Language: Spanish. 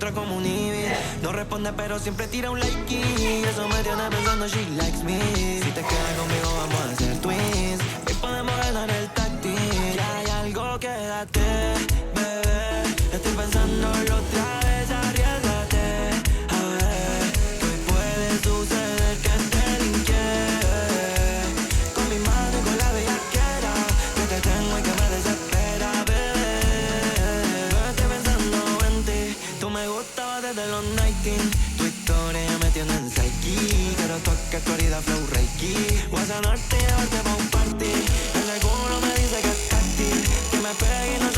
entra como un híbrido. No responde pero siempre tira un like y eso me tiene pensando she likes me. Si te quedas conmigo vamos a hacer twins y podemos ganar el táctil. Que hay algo, quédate, bebé. Estoy pensándolo otra vez, arriésgate. A ver, que hoy puede suceder que te linke con mi mano y con la bellaquera que te tengo y que me desespera, bebé. Estoy pensando en ti, tú me gustabas desde los 19. Tu historia ya me tiene en psyche. Quiero toque, Florida, flow, reiki. Voy a sanarte y llevarte pa' un party. El seguro me dice que es táctil, que me pegue y no